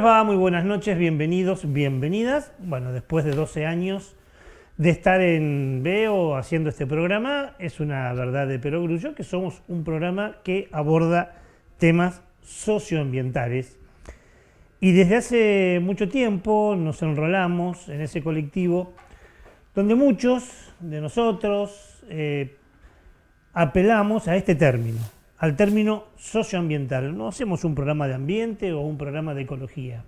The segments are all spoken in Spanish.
les va? Muy buenas noches, bienvenidos, bienvenidas. Bueno, después de 12 años de estar en Veo haciendo este programa, es una verdad de perogrullo que somos un programa que aborda temas socioambientales. Y desde hace mucho tiempo nos enrolamos en ese colectivo donde muchos de nosotros apelamos a este término, al término socioambiental. No hacemos un programa de ambiente o un programa de ecología,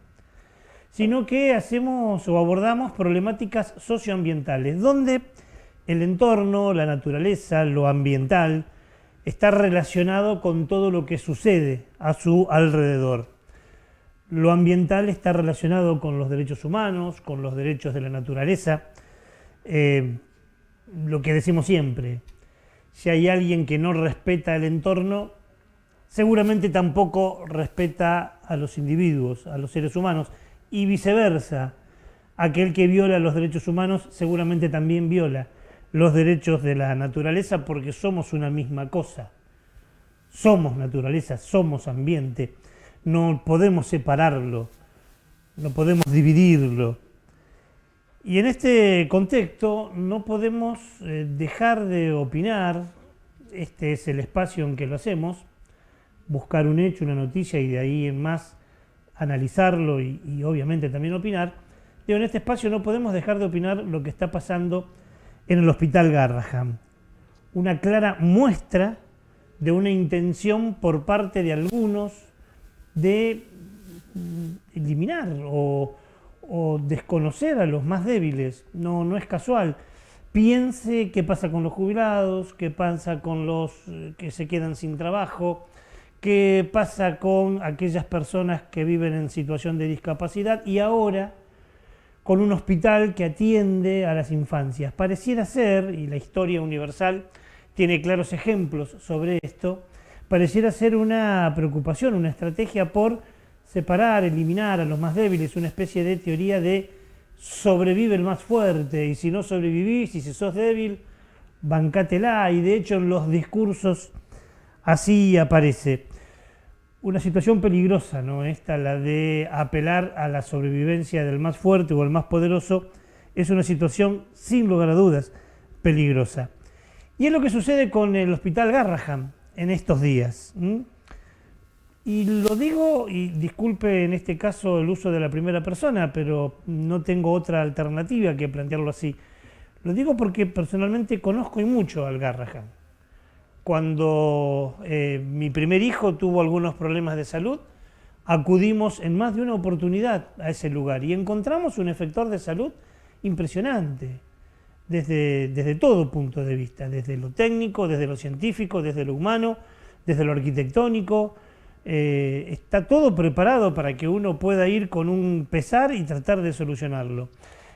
sino que hacemos o abordamos problemáticas socioambientales, donde el entorno, la naturaleza, lo ambiental, está relacionado con todo lo que sucede a su alrededor. Lo ambiental está relacionado con los derechos humanos, con los derechos de la naturaleza. Lo que decimos siempre, si hay alguien que no respeta el entorno, seguramente tampoco respeta a los individuos, a los seres humanos, y viceversa. Aquel que viola los derechos humanos seguramente también viola los derechos de la naturaleza, porque somos una misma cosa. Somos naturaleza, somos ambiente. No podemos separarlo, no podemos dividirlo. Y en este contexto no podemos dejar de opinar. Este es el espacio en que lo hacemos, buscar un hecho, una noticia y de ahí en más analizarlo y obviamente también opinar. Digo, en este espacio no podemos dejar de opinar lo que está pasando en el Hospital Garrahan. Una clara muestra de una intención por parte de algunos de eliminar o desconocer a los más débiles. No es casual. Piense qué pasa con los jubilados, qué pasa con los que se quedan sin trabajo, qué pasa con aquellas personas que viven en situación de discapacidad y ahora con un hospital que atiende a las infancias. Pareciera ser, y la historia universal tiene claros ejemplos sobre esto, pareciera ser una preocupación, una estrategia por separar, eliminar a los más débiles, una especie de teoría de sobrevive el más fuerte, y si no sobrevivís, y si sos débil, bancátela, y de hecho en los discursos así aparece. Una situación peligrosa, ¿no? Esta, la de apelar a la sobrevivencia del más fuerte o el más poderoso, es una situación, sin lugar a dudas, peligrosa. Y es lo que sucede con el Hospital Garrahan en estos días. Y lo digo, y disculpe en este caso el uso de la primera persona, pero no tengo otra alternativa que plantearlo así. Lo digo porque personalmente conozco y mucho al Garrahan. Cuando mi primer hijo tuvo algunos problemas de salud, acudimos en más de una oportunidad a ese lugar y encontramos un efector de salud impresionante, desde todo punto de vista, desde lo técnico, desde lo científico, desde lo humano, desde lo arquitectónico. Está todo preparado para que uno pueda ir con un pesar y tratar de solucionarlo.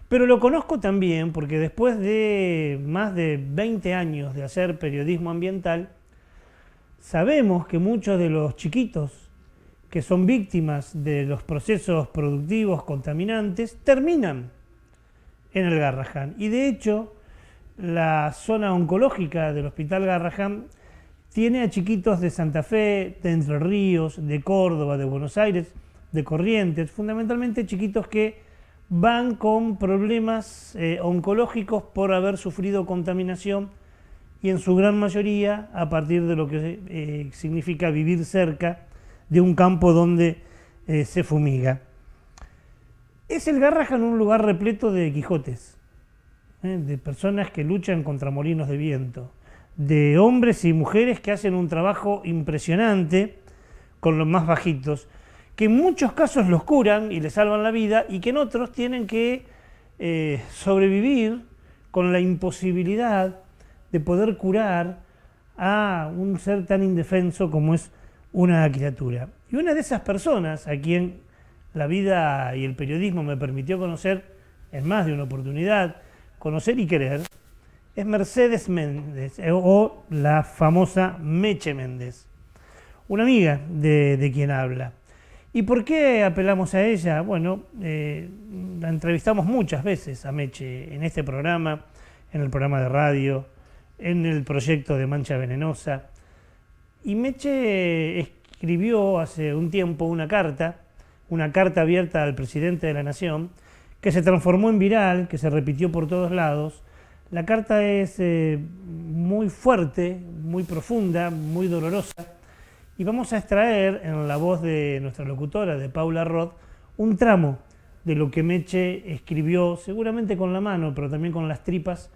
Pero lo conozco también porque después de más de 20 años de hacer periodismo ambiental, sabemos que muchos de los chiquitos que son víctimas de los procesos productivos contaminantes terminan en el Garrahan. Y de hecho, la zona oncológica del Hospital Garrahan tiene a chiquitos de Santa Fe, de Entre Ríos, de Córdoba, de Buenos Aires, de Corrientes, fundamentalmente chiquitos que van con problemas oncológicos por haber sufrido contaminación y en su gran mayoría a partir de lo que significa vivir cerca de un campo donde se fumiga. Es el Garrahan un lugar repleto de Quijotes, de personas que luchan contra molinos de viento, de hombres y mujeres que hacen un trabajo impresionante con los más bajitos, que en muchos casos los curan y les salvan la vida y que en otros tienen que sobrevivir con la imposibilidad de poder curar a un ser tan indefenso como es una criatura. Y una de esas personas a quien la vida y el periodismo me permitió conocer en más de una oportunidad, conocer y querer, es Mercedes Méndez, o la famosa Meche Méndez, una amiga de quien habla. ¿Y por qué apelamos a ella? Bueno, la entrevistamos muchas veces a Meche en este programa, en el programa de radio, en el proyecto de Mancha Venenosa. Y Meche escribió hace un tiempo una carta una carta abierta al presidente de la Nación, que se transformó en viral, que se repitió por todos lados. La carta es muy fuerte, muy profunda, muy dolorosa, y vamos a extraer en la voz de nuestra locutora, de Paula Roth, un tramo de lo que Meche escribió, seguramente con la mano, pero también con las tripas,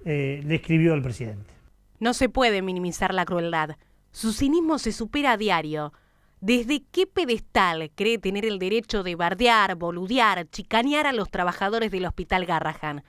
le escribió al presidente. No se puede minimizar la crueldad. Su cinismo se supera a diario. ¿Desde qué pedestal cree tener el derecho de bardear, boludear, chicanear a los trabajadores del Hospital Garrahan?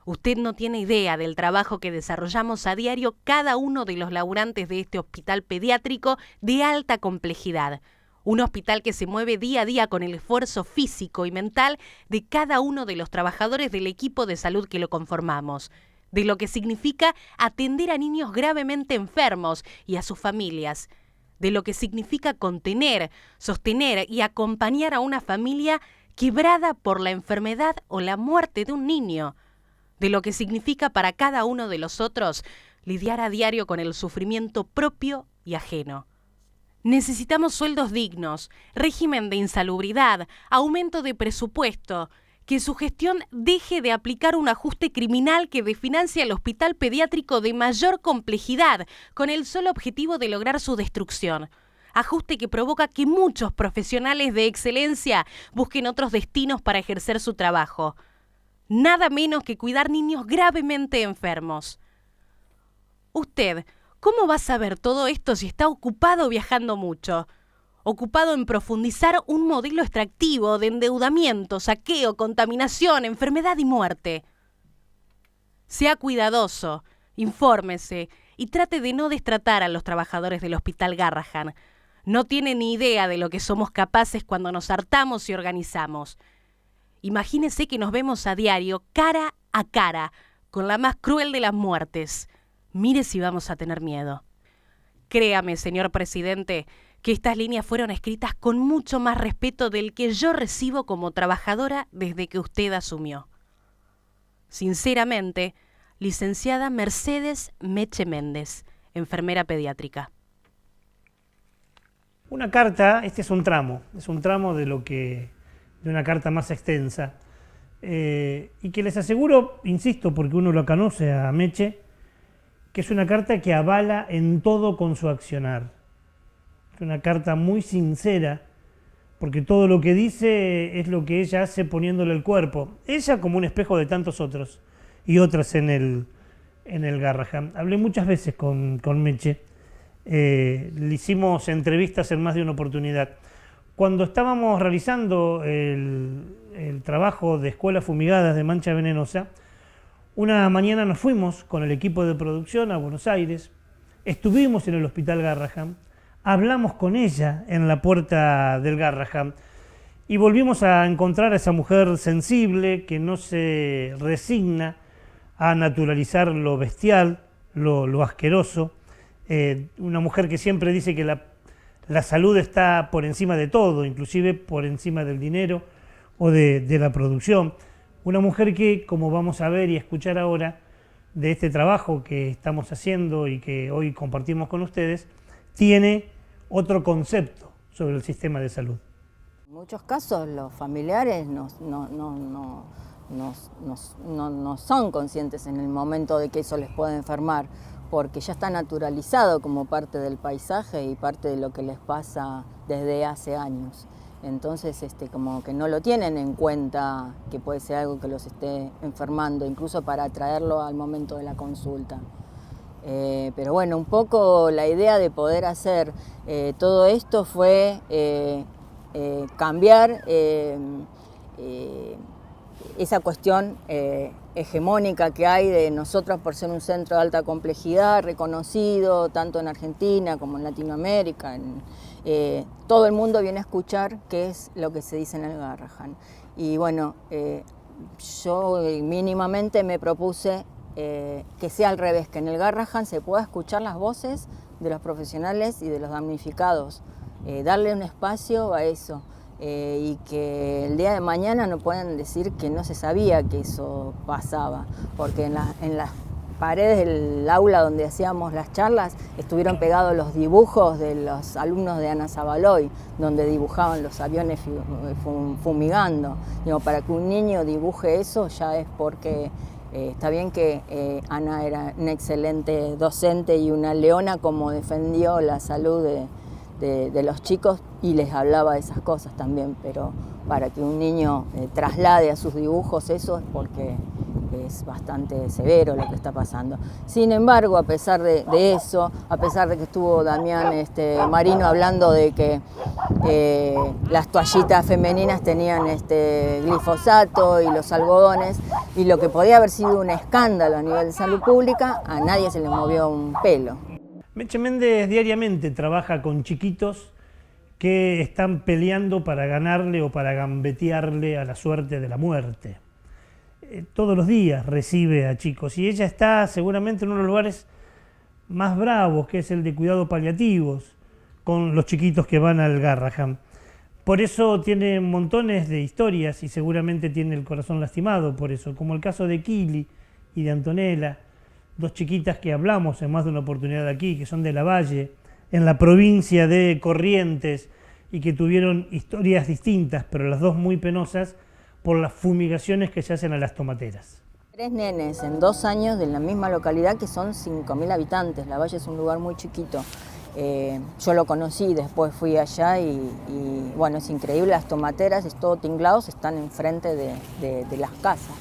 Usted no tiene idea del trabajo que desarrollamos a diario cada uno de los laburantes de este hospital pediátrico de alta complejidad. Un hospital que se mueve día a día con el esfuerzo físico y mental de cada uno de los trabajadores del equipo de salud que lo conformamos. De lo que significa atender a niños gravemente enfermos y a sus familias. De lo que significa contener, sostener y acompañar a una familia quebrada por la enfermedad o la muerte de un niño. De lo que significa para cada uno de los otros lidiar a diario con el sufrimiento propio y ajeno. Necesitamos sueldos dignos, régimen de insalubridad, aumento de presupuesto, que su gestión deje de aplicar un ajuste criminal que desfinancia el hospital pediátrico de mayor complejidad con el solo objetivo de lograr su destrucción. Ajuste que provoca que muchos profesionales de excelencia busquen otros destinos para ejercer su trabajo. Nada menos que cuidar niños gravemente enfermos. Usted, ¿cómo va a saber todo esto si está ocupado viajando mucho? Ocupado en profundizar un modelo extractivo de endeudamiento, saqueo, contaminación, enfermedad y muerte. Sea cuidadoso, infórmese y trate de no destratar a los trabajadores del Hospital Garrahan. No tiene ni idea de lo que somos capaces cuando nos hartamos y organizamos. Imagínese que nos vemos a diario, cara a cara, con la más cruel de las muertes. Mire si vamos a tener miedo. Créame, señor presidente, que estas líneas fueron escritas con mucho más respeto del que yo recibo como trabajadora desde que usted asumió. Sinceramente, licenciada Mercedes Meche Méndez, enfermera pediátrica. Una carta, este es un tramo de una carta más extensa, y que les aseguro, insisto, porque uno lo conoce a Meche, que es una carta que avala en todo con su accionar. Es una carta muy sincera, porque todo lo que dice es lo que ella hace poniéndole el cuerpo. Ella como un espejo de tantos otros y otras en el Garrahan. Hablé muchas veces con Meche, le hicimos entrevistas en más de una oportunidad. Cuando estábamos realizando el trabajo de escuelas fumigadas de mancha venenosa, una mañana nos fuimos con el equipo de producción a Buenos Aires, estuvimos en el Hospital Garrahan, hablamos con ella en la puerta del Garrahan y volvimos a encontrar a esa mujer sensible que no se resigna a naturalizar lo bestial, lo asqueroso, una mujer que siempre dice que la salud está por encima de todo, inclusive por encima del dinero o de la producción. Una mujer que, como vamos a ver y escuchar ahora, de este trabajo que estamos haciendo y que hoy compartimos con ustedes, tiene otro concepto sobre el sistema de salud. En muchos casos los familiares no son conscientes en el momento de que eso les puede enfermar, porque ya está naturalizado como parte del paisaje y parte de lo que les pasa desde hace años. Entonces, como que no lo tienen en cuenta que puede ser algo que los esté enfermando, incluso para traerlo al momento de la consulta. Pero bueno, un poco la idea de poder hacer todo esto fue cambiar esa cuestión hegemónica que hay de nosotros por ser un centro de alta complejidad, reconocido tanto en Argentina como en Latinoamérica. Todo el mundo viene a escuchar qué es lo que se dice en el Garrahan. Y bueno, yo mínimamente me propuse que sea al revés, que en el Garrahan se pueda escuchar las voces de los profesionales y de los damnificados, darle un espacio a eso. Y que el día de mañana no puedan decir que no se sabía que eso pasaba, porque en las paredes del aula donde hacíamos las charlas estuvieron pegados los dibujos de los alumnos de Ana Zabaloy, donde dibujaban los aviones fumigando. Digo, para que un niño dibuje eso ya es porque está bien que Ana era una excelente docente y una leona como defendió la salud de los chicos y les hablaba de esas cosas también, pero para que un niño traslade a sus dibujos eso es porque es bastante severo lo que está pasando. Sin embargo, a pesar de eso, a pesar de que estuvo Damián Marino hablando de que las toallitas femeninas tenían glifosato y los algodones, y lo que podía haber sido un escándalo a nivel de salud pública, a nadie se le movió un pelo. Meche Méndez diariamente trabaja con chiquitos que están peleando para ganarle o para gambetearle a la suerte de la muerte. Todos los días recibe a chicos y ella está seguramente en uno de los lugares más bravos, que es el de cuidado paliativos, con los chiquitos que van al Garrahan. Por eso tiene montones de historias y seguramente tiene el corazón lastimado por eso, como el caso de Kili y de Antonella, dos chiquitas que hablamos en más de una oportunidad aquí, que son de Lavalle, en la provincia de Corrientes, y que tuvieron historias distintas, pero las dos muy penosas, por las fumigaciones que se hacen a las tomateras. 3 nenes en 2 años de la misma localidad que son 5.000 habitantes. Lavalle es un lugar muy chiquito. Yo lo conocí, después fui allá y bueno, es increíble. Las tomateras, es todo tinglados, están enfrente de las casas.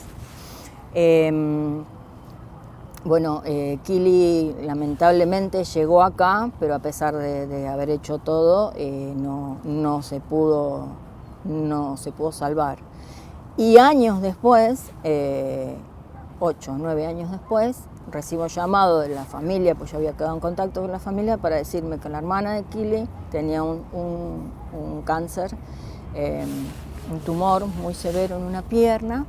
Bueno, Kili lamentablemente llegó acá, pero a pesar de haber hecho todo, no se pudo salvar. Y años después, 8 o 9 años después, recibo llamado de la familia, pues yo había quedado en contacto con la familia para decirme que la hermana de Kili tenía un cáncer, un tumor muy severo en una pierna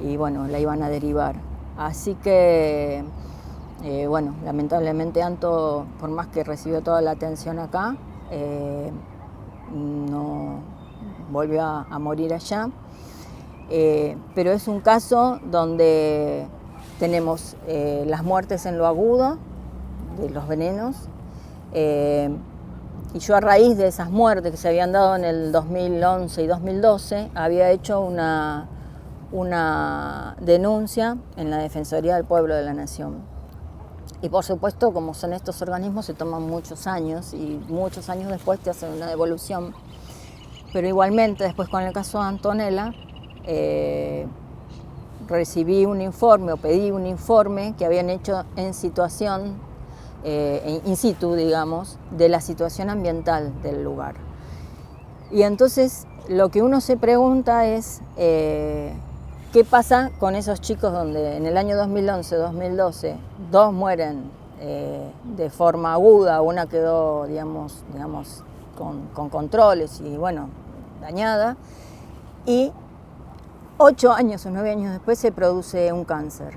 y bueno, la iban a derivar. Así que, bueno, lamentablemente Anto, por más que recibió toda la atención acá, no volvió a morir allá. Pero es un caso donde tenemos las muertes en lo agudo de los venenos y yo a raíz de esas muertes que se habían dado en el 2011 y 2012 había hecho una denuncia en la Defensoría del Pueblo de la Nación. Y por supuesto, como son estos organismos, se toman muchos años y muchos años después te hacen una devolución. Pero igualmente, después con el caso de Antonella, recibí un informe o pedí un informe que habían hecho en situación, in situ, digamos, de la situación ambiental del lugar. Y entonces lo que uno se pregunta es qué pasa con esos chicos donde en el año 2011-2012 2 mueren de forma aguda, una quedó digamos con controles y bueno, dañada, y 8 años o 9 años después se produce un cáncer.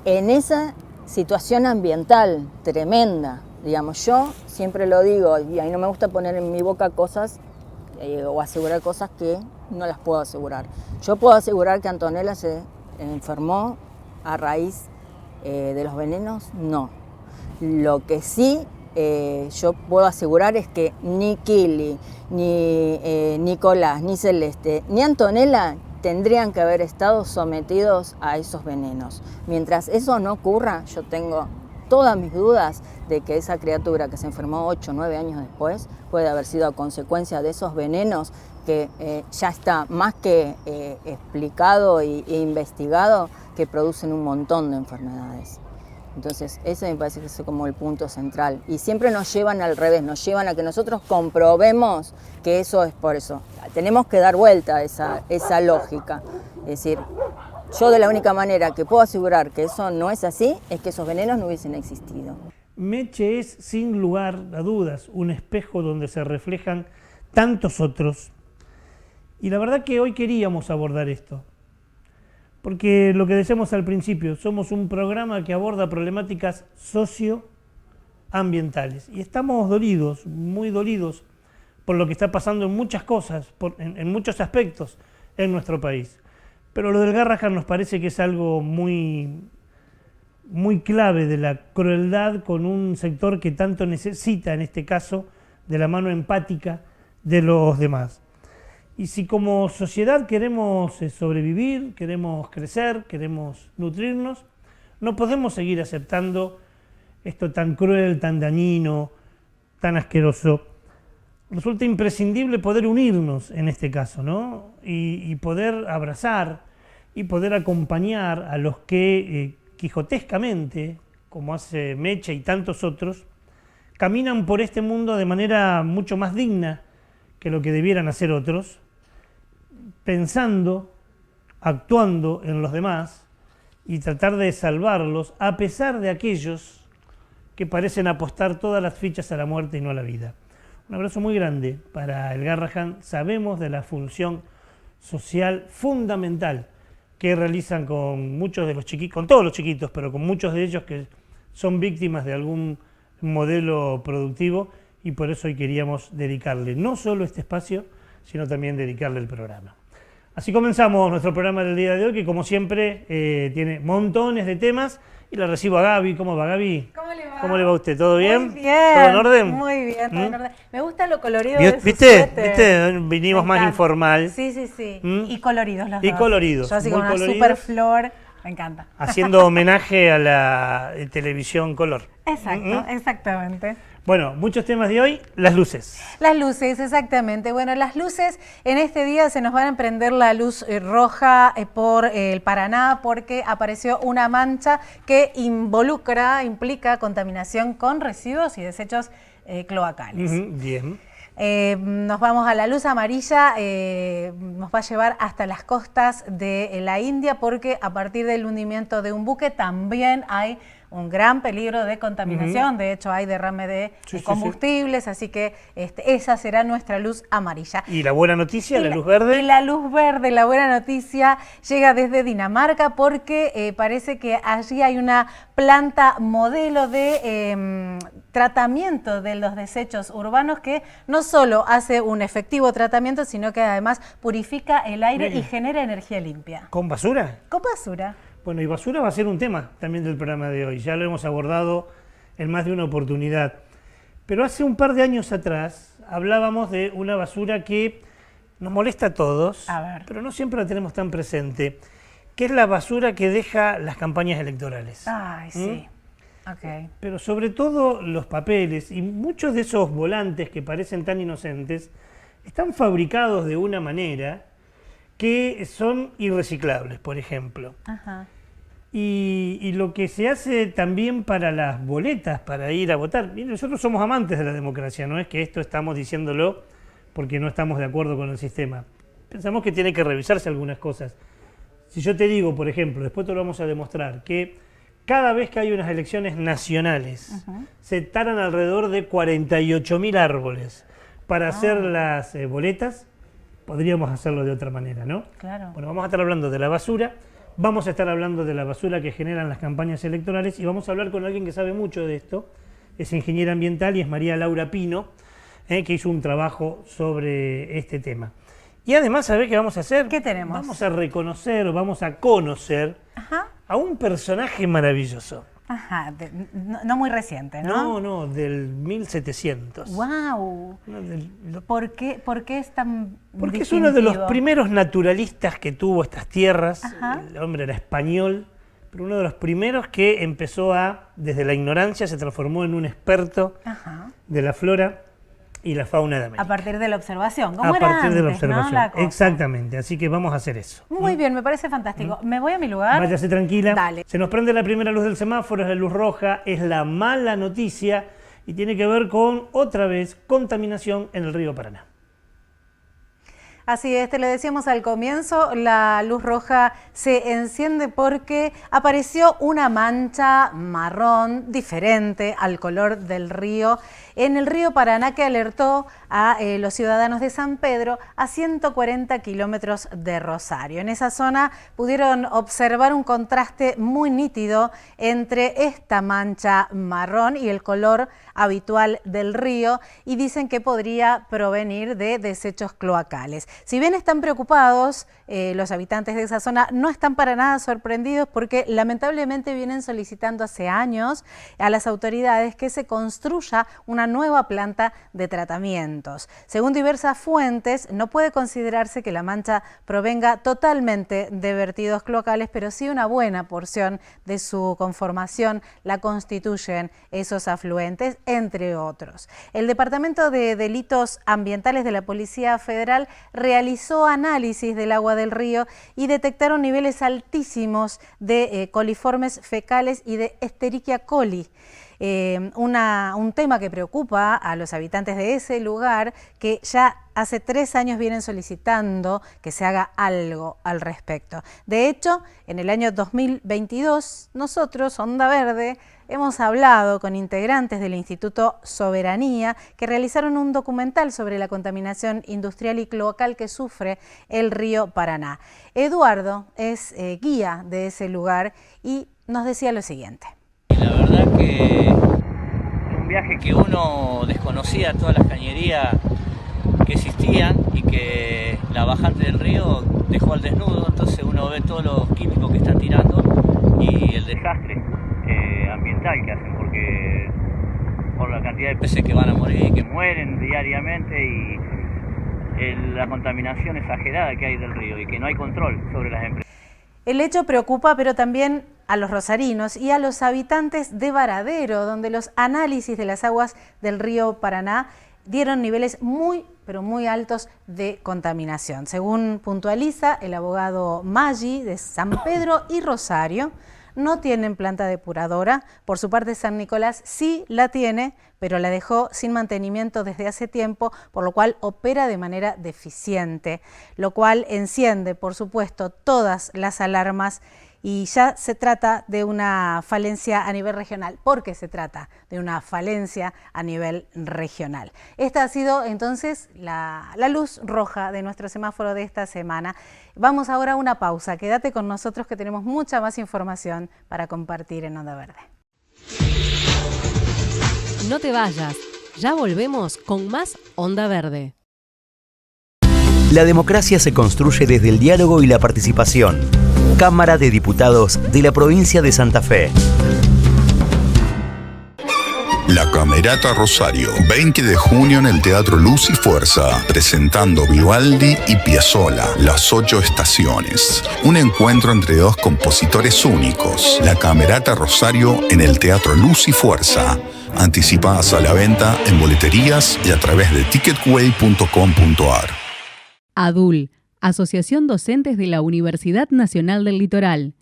En esa situación ambiental tremenda, digamos, yo siempre lo digo, y a mí no me gusta poner en mi boca cosas o asegurar cosas que no las puedo asegurar. Yo puedo asegurar que Antonella se enfermó a raíz de los venenos, no. Lo que sí yo puedo asegurar es que ni Kili, ni Nicolás, ni Celeste, ni Antonella tendrían que haber estado sometidos a esos venenos. Mientras eso no ocurra, yo tengo todas mis dudas de que esa criatura que se enfermó 8 o 9 años después puede haber sido a consecuencia de esos venenos que ya está más que explicado e investigado, que producen un montón de enfermedades. Entonces, ese me parece que es como el punto central. Y siempre nos llevan al revés, nos llevan a que nosotros comprobemos que eso es por eso. Tenemos que dar vuelta a esa lógica. Es decir, yo de la única manera que puedo asegurar que eso no es así, es que esos venenos no hubiesen existido. Meche es, sin lugar a dudas, un espejo donde se reflejan tantos otros. Y la verdad que hoy queríamos abordar esto. Porque lo que decíamos al principio, somos un programa que aborda problemáticas socioambientales. Y estamos dolidos, muy dolidos, por lo que está pasando en muchas cosas, en muchos aspectos en nuestro país. Pero lo del Garrahan nos parece que es algo muy muy clave de la crueldad con un sector que tanto necesita, en este caso, de la mano empática de los demás. Y si como sociedad queremos sobrevivir, queremos crecer, queremos nutrirnos, no podemos seguir aceptando esto tan cruel, tan dañino, tan asqueroso. Resulta imprescindible poder unirnos en este caso, ¿no? Y poder abrazar y poder acompañar a los que quijotescamente, como hace Mecha y tantos otros, caminan por este mundo de manera mucho más digna que lo que debieran hacer otros, pensando, actuando en los demás y tratar de salvarlos a pesar de aquellos que parecen apostar todas las fichas a la muerte y no a la vida. Un abrazo muy grande para el Garrahan. Sabemos de la función social fundamental que realizan con muchos de los chiquitos, con todos los chiquitos, pero con muchos de ellos que son víctimas de algún modelo productivo, y por eso hoy queríamos dedicarle no solo este espacio, sino también dedicarle el programa. Así comenzamos nuestro programa del día de hoy, que como siempre tiene montones de temas, y la recibo a Gaby. ¿Cómo va, Gaby? ¿Cómo le va? ¿Cómo le va a usted? ¿Todo bien? Muy bien. ¿Todo en orden? Muy bien, todo en orden. Me gusta lo colorido de su ¿Viste? suéter. ¿Viste? Vinimos Me más encanta. informal. Sí, sí, sí. ¿Mm? Y coloridos los Y dos. coloridos, Yo así muy con una coloridos. super flor. Me encanta. Haciendo homenaje a la televisión color. Exacto, exactamente. Bueno, muchos temas de hoy, las luces. Las luces, exactamente. Bueno, las luces, en este día se nos van a prender la luz roja por el Paraná, porque apareció una mancha que implica contaminación con residuos y desechos cloacales. Bien. Nos vamos a la luz amarilla, nos va a llevar hasta las costas de la India, porque a partir del hundimiento de un buque también hay un gran peligro de contaminación. De hecho hay derrame de combustibles, así que esa será nuestra luz amarilla. ¿Y la buena noticia, la luz verde? Y la luz verde, la buena noticia, llega desde Dinamarca, porque parece que allí hay una planta modelo de tratamiento de los desechos urbanos que no solo hace un efectivo tratamiento, sino que además purifica el aire y genera energía limpia. ¿Con basura? Con basura. Bueno, y basura va a ser un tema también del programa de hoy. Ya lo hemos abordado en más de una oportunidad. Pero hace un par de años atrás hablábamos de una basura que nos molesta a todos, pero no siempre la tenemos tan presente, que es la basura que deja las campañas electorales. Ay, sí. Okay. Pero sobre todo los papeles y muchos de esos volantes que parecen tan inocentes están fabricados de una manera que son irreciclables, por ejemplo. Ajá. Y lo que se hace también para las boletas, para ir a votar. Miren, nosotros somos amantes de la democracia, no es que esto estamos diciéndolo porque no estamos de acuerdo con el sistema. Pensamos que tiene que revisarse algunas cosas. Si yo te digo, por ejemplo, después te lo vamos a demostrar, que cada vez que hay unas elecciones nacionales, se talan alrededor de 48.000 árboles para hacer las boletas, podríamos hacerlo de otra manera, ¿no? Claro. Bueno, vamos a estar hablando de la basura, vamos a estar hablando de la basura que generan las campañas electorales, y vamos a hablar con alguien que sabe mucho de esto. Es ingeniera ambiental y es María Laura Pino, que hizo un trabajo sobre este tema. Y además, ¿sabés qué vamos a hacer? ¿Qué tenemos? Vamos a reconocer, vamos a conocer a un personaje maravilloso. Ajá, no muy reciente, ¿no? No, del 1700. ¡Wow! ¿Por qué es tan Porque distintivo? es uno de los primeros naturalistas que tuvo estas tierras. El hombre era español, pero uno de los primeros que empezó desde la ignorancia, se transformó en un experto de la flora y la fauna de América. A partir de la observación, como a era partir de la antes, observación, ¿no? La cosa. Exactamente, así que vamos a hacer eso. Muy bien, me parece fantástico. Me voy a mi lugar. Váyase tranquila. Dale. Se nos prende la primera luz del semáforo, es la luz roja, es la mala noticia y tiene que ver con, otra vez, contaminación en el río Paraná. Así es, te lo decíamos al comienzo, la luz roja se enciende porque apareció una mancha marrón diferente al color del río en el río Paraná, que alertó a los ciudadanos de San Pedro, a 140 kilómetros de Rosario. En esa zona pudieron observar un contraste muy nítido entre esta mancha marrón y el color habitual del río, y dicen que podría provenir de desechos cloacales. Si bien están preocupados, los habitantes de esa zona no están para nada sorprendidos porque lamentablemente vienen solicitando hace años a las autoridades que se construya una nueva planta de tratamientos. Según diversas fuentes, no puede considerarse que la mancha provenga totalmente de vertidos cloacales, pero sí una buena porción de su conformación la constituyen esos afluentes, entre otros. El Departamento de Delitos Ambientales de la Policía Federal realizó análisis del agua del río y detectaron niveles altísimos de coliformes fecales y de Escherichia coli. Un tema que preocupa a los habitantes de ese lugar, que ya hace 3 años vienen solicitando que se haga algo al respecto. De hecho, en el año 2022, nosotros, Onda Verde, hemos hablado con integrantes del Instituto Soberanía que realizaron un documental sobre la contaminación industrial y cloacal que sufre el río Paraná. Eduardo es guía de ese lugar y nos decía lo siguiente. La verdad que un viaje que uno desconocía todas las cañerías que existían y que la bajante del río dejó al desnudo, entonces uno ve todos los químicos que están tirando y el desastre ambiental que hacen, porque por la cantidad de peces que van a morir, que mueren diariamente, y la contaminación exagerada que hay del río y que no hay control sobre las empresas. El hecho preocupa, pero también a los rosarinos y a los habitantes de Varadero, donde los análisis de las aguas del río Paraná dieron niveles muy, pero muy altos de contaminación. Según puntualiza el abogado Maggi de San Pedro y Rosario, no tienen planta depuradora. Por su parte, San Nicolás sí la tiene, pero la dejó sin mantenimiento desde hace tiempo, por lo cual opera de manera deficiente, lo cual enciende, por supuesto, todas las alarmas. Y ya se trata de una falencia a nivel regional. ¿Por qué se trata de una falencia a nivel regional? Esta ha sido entonces la luz roja de nuestro semáforo de esta semana. Vamos ahora a una pausa. Quédate con nosotros que tenemos mucha más información para compartir en Onda Verde. No te vayas, ya volvemos con más Onda Verde. La democracia se construye desde el diálogo y la participación. Cámara de Diputados de la provincia de Santa Fe. La Camerata Rosario, 20 de junio en el Teatro Luz y Fuerza, presentando Vivaldi y Piazzolla, Las 8 Estaciones. Un encuentro entre dos compositores únicos. La Camerata Rosario en el Teatro Luz y Fuerza. Anticipadas a la venta en boleterías y a través de ticketway.com.ar. ADUL, Asociación Docentes de la Universidad Nacional del Litoral.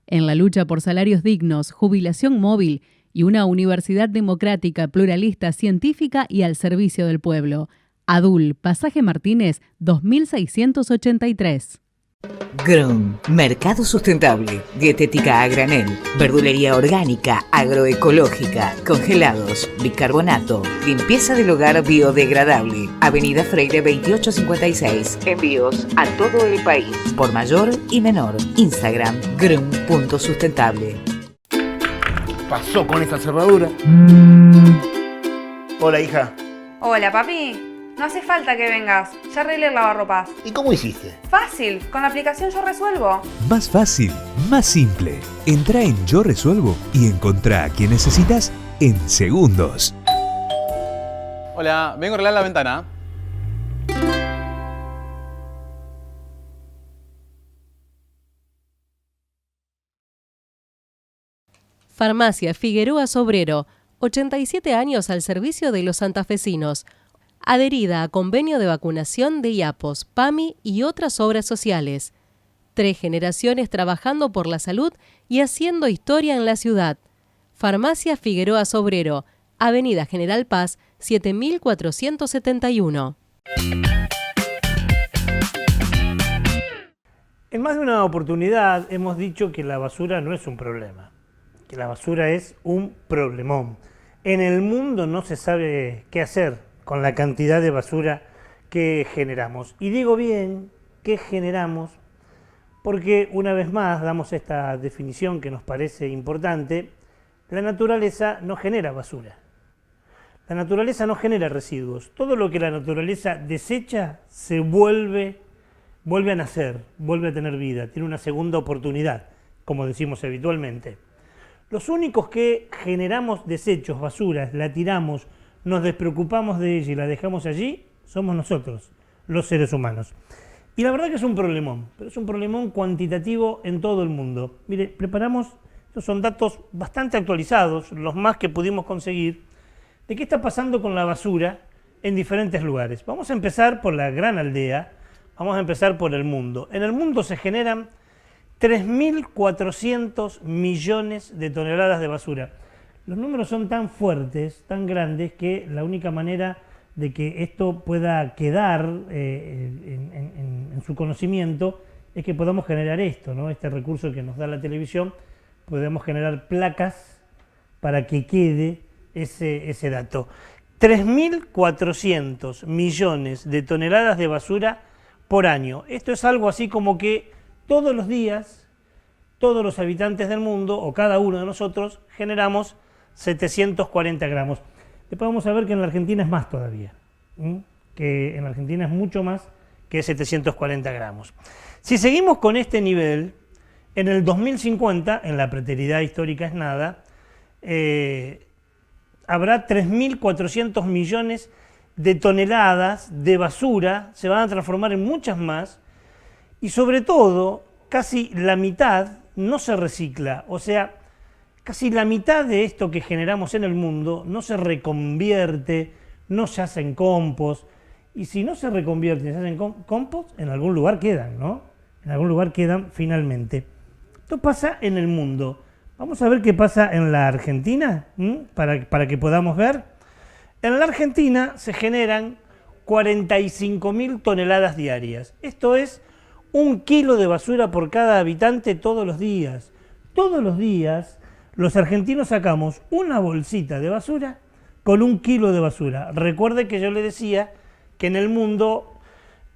En la lucha por salarios dignos, jubilación móvil y una universidad democrática, pluralista, científica y al servicio del pueblo. ADUL, Pasaje Martínez, 2683. GRUM, Mercado Sustentable, Dietética a granel, Verdulería orgánica, agroecológica, congelados, bicarbonato, limpieza del hogar biodegradable, Avenida Freire 2856, envíos a todo el país, por mayor y menor, Instagram, grum.sustentable. Pasó con esa cerradura. Hola, hija. Hola, papi. No hace falta que vengas, ya arreglé el lavarropas. ¿Y cómo hiciste? Fácil, con la aplicación Yo Resuelvo. Más fácil, más simple. Entrá en Yo Resuelvo y encontrá a quien necesitas en segundos. Hola, vengo a arreglar la ventana. Farmacia Figueroa Sobrero, 87 años al servicio de los santafesinos. Adherida a convenio de vacunación de IAPOS, PAMI y otras obras sociales. 3 generaciones trabajando por la salud y haciendo historia en la ciudad. Farmacia Figueroa Sobrero, Avenida General Paz, 7471. En más de una oportunidad hemos dicho que la basura no es un problema, que la basura es un problemón. En el mundo no se sabe qué hacer con la cantidad de basura que generamos. Y digo bien que generamos porque una vez más damos esta definición que nos parece importante. La naturaleza no genera basura. La naturaleza no genera residuos. Todo lo que la naturaleza desecha se vuelve vuelve a nacer, vuelve a tener vida, tiene una segunda oportunidad, como decimos habitualmente. Los únicos que generamos desechos, basuras, la tiramos, nos despreocupamos de ella y la dejamos allí, somos nosotros, los seres humanos. Y la verdad que es un problemón, pero es un problemón cuantitativo en todo el mundo. Mire, preparamos, estos son datos bastante actualizados, los más que pudimos conseguir, de qué está pasando con la basura en diferentes lugares. Vamos a empezar por la gran aldea, vamos a empezar por el mundo. En el mundo se generan 3.400 millones de toneladas de basura. Los números son tan fuertes, tan grandes, que la única manera de que esto pueda quedar en su conocimiento es que podamos generar esto, ¿no? Este recurso que nos da la televisión, podemos generar placas para que quede ese dato. 3.400 millones de toneladas de basura por año. Esto es algo así como que todos los días, todos los habitantes del mundo, o cada uno de nosotros, generamos 740 gramos. Después vamos a ver que en la Argentina es más todavía, que en la Argentina es mucho más que 740 gramos. Si seguimos con este nivel, en el 2050, en la preteridad histórica es nada, habrá 3.400 millones de toneladas de basura, se van a transformar en muchas más, y sobre todo, casi la mitad no se recicla, o sea, casi la mitad de esto que generamos en el mundo no se reconvierte, no se hace en compost, y si no se reconvierte, se hace en compost, en algún lugar quedan, ¿no? En algún lugar quedan finalmente. Esto pasa en el mundo. Vamos a ver qué pasa en la Argentina, para que podamos ver. En la Argentina se generan 45.000 toneladas diarias. Esto es 1 kilo de basura por cada habitante todos los días. Todos los días los argentinos sacamos una bolsita de basura con 1 kilo de basura. Recuerde que yo le decía que en el mundo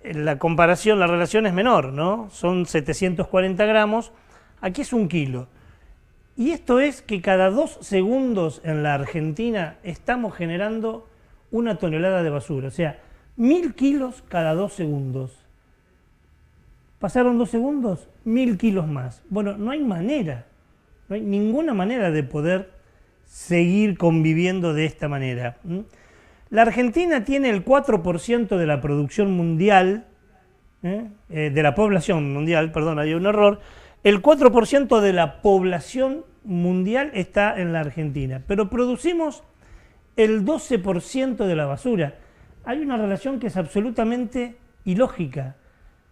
la comparación, la relación es menor, ¿no? Son 740 gramos, aquí es 1 kilo. Y esto es que cada 2 segundos en la Argentina estamos generando 1 tonelada de basura, o sea, 1.000 kilos cada 2 segundos. ¿Pasaron 2 segundos? 1.000 kilos más. Bueno, no hay manera, no hay ninguna manera de poder seguir conviviendo de esta manera. La Argentina tiene el 4% de la producción mundial, de la población mundial, perdón, hay un error. El 4% de la población mundial está en la Argentina, pero producimos el 12% de la basura. Hay una relación que es absolutamente ilógica.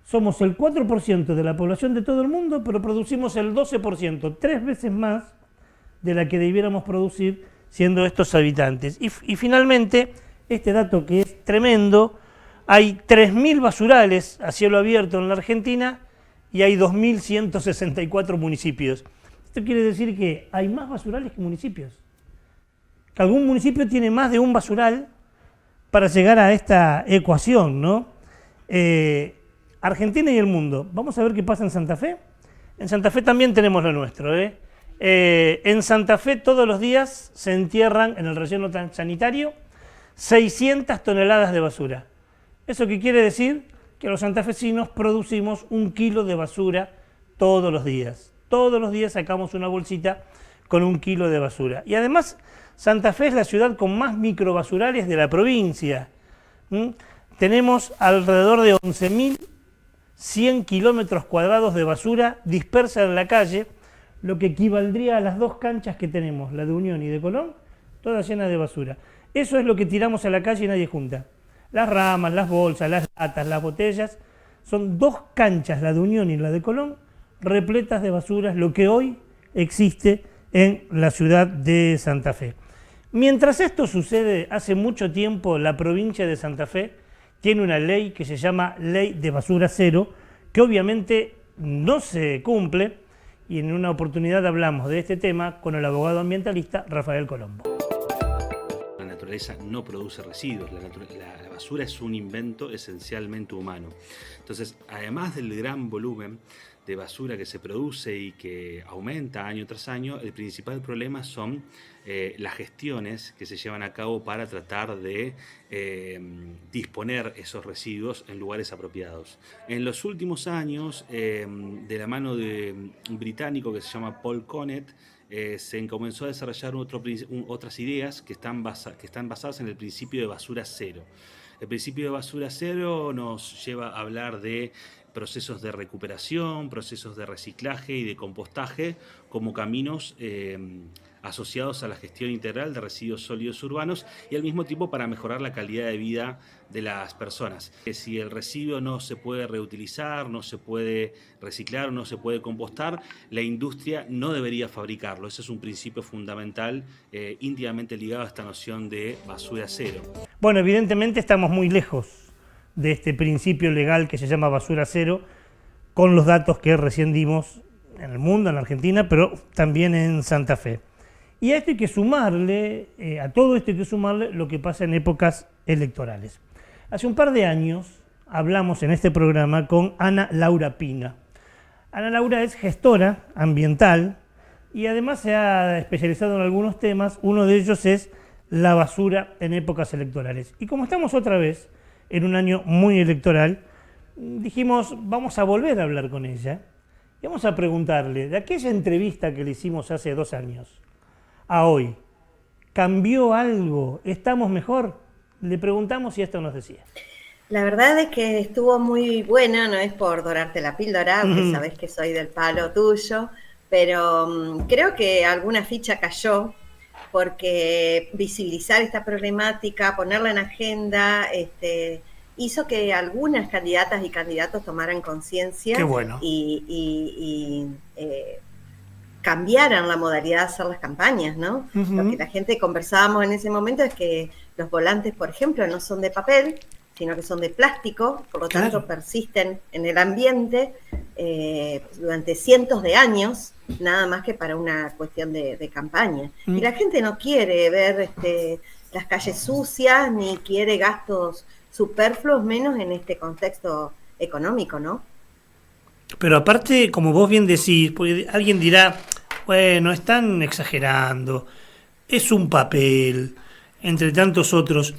Somos el 4% de la población de todo el mundo, pero producimos el 12%, 3 veces más de la que debiéramos producir siendo estos habitantes. Y finalmente, este dato que es tremendo, hay 3.000 basurales a cielo abierto en la Argentina y hay 2.164 municipios. Esto quiere decir que hay más basurales que municipios. Que algún municipio tiene más de un basural para llegar a esta ecuación, ¿no? Argentina y el mundo. Vamos a ver qué pasa en Santa Fe. En Santa Fe también tenemos lo nuestro, en Santa Fe todos los días se entierran en el relleno sanitario 600 toneladas de basura. ¿Eso qué quiere decir? Que los santafesinos producimos 1 kilo de basura todos los días. Todos los días sacamos una bolsita con 1 kilo de basura. Y además, Santa Fe es la ciudad con más microbasurales de la provincia. Tenemos alrededor de 11.100 kilómetros cuadrados de basura dispersa en la calle, lo que equivaldría a las 2 canchas que tenemos, la de Unión y de Colón, todas llenas de basura. Eso es lo que tiramos a la calle y nadie junta. Las ramas, las bolsas, las latas, las botellas, son 2 canchas, la de Unión y la de Colón, repletas de basuras, lo que hoy existe en la ciudad de Santa Fe. Mientras esto sucede, hace mucho tiempo la provincia de Santa Fe tiene una ley que se llama Ley de Basura Cero, que obviamente no se cumple, y en una oportunidad hablamos de este tema con el abogado ambientalista Rafael Colombo. La naturaleza no produce residuos, la basura es un invento esencialmente humano. Entonces, además del gran volumen de basura que se produce y que aumenta año tras año, el principal problema son las gestiones que se llevan a cabo para tratar de disponer esos residuos en lugares apropiados. En los últimos años, de la mano de un británico que se llama Paul Connet, se comenzó a desarrollar otras ideas que están basadas en el principio de basura cero. El principio de basura cero nos lleva a hablar de procesos de recuperación, procesos de reciclaje y de compostaje como caminos asociados a la gestión integral de residuos sólidos urbanos y al mismo tiempo para mejorar la calidad de vida de las personas. Si el residuo no se puede reutilizar, no se puede reciclar, no se puede compostar, la industria no debería fabricarlo. Ese es un principio fundamental íntimamente ligado a esta noción de basura cero. Bueno, evidentemente estamos muy lejos de este principio legal que se llama basura cero, con los datos que recién dimos en el mundo, en la Argentina, pero también en Santa Fe. Y a esto hay que sumarle, a todo esto hay que sumarle lo que pasa en épocas electorales. Hace un par de años hablamos en este programa con Ana Laura Pina. Ana Laura es gestora ambiental y además se ha especializado en algunos temas. Uno de ellos es la basura en épocas electorales. Y como estamos otra vez en un año muy electoral, dijimos, vamos a volver a hablar con ella y vamos a preguntarle, de aquella entrevista que le hicimos hace 2 años a hoy, ¿cambió algo? ¿Estamos mejor? Le preguntamos y esto nos decía. La verdad es que estuvo muy buena, no es por dorarte la píldora, aunque sabés que soy del palo tuyo, pero creo que alguna ficha cayó, porque visibilizar esta problemática, ponerla en agenda, hizo que algunas candidatas y candidatos tomaran conciencia. Qué bueno. Y cambiaran la modalidad de hacer las campañas, ¿no? Lo que la gente conversábamos en ese momento es que los volantes, por ejemplo, no son de papel, sino que son de plástico, por lo tanto persisten en el ambiente durante cientos de años, nada más que para una cuestión de campaña. Y la gente no quiere ver las calles sucias, ni quiere gastos superfluos, menos en este contexto económico, ¿no? Pero aparte, como vos bien decís, alguien dirá, bueno, están exagerando, es un papel, entre tantos otros.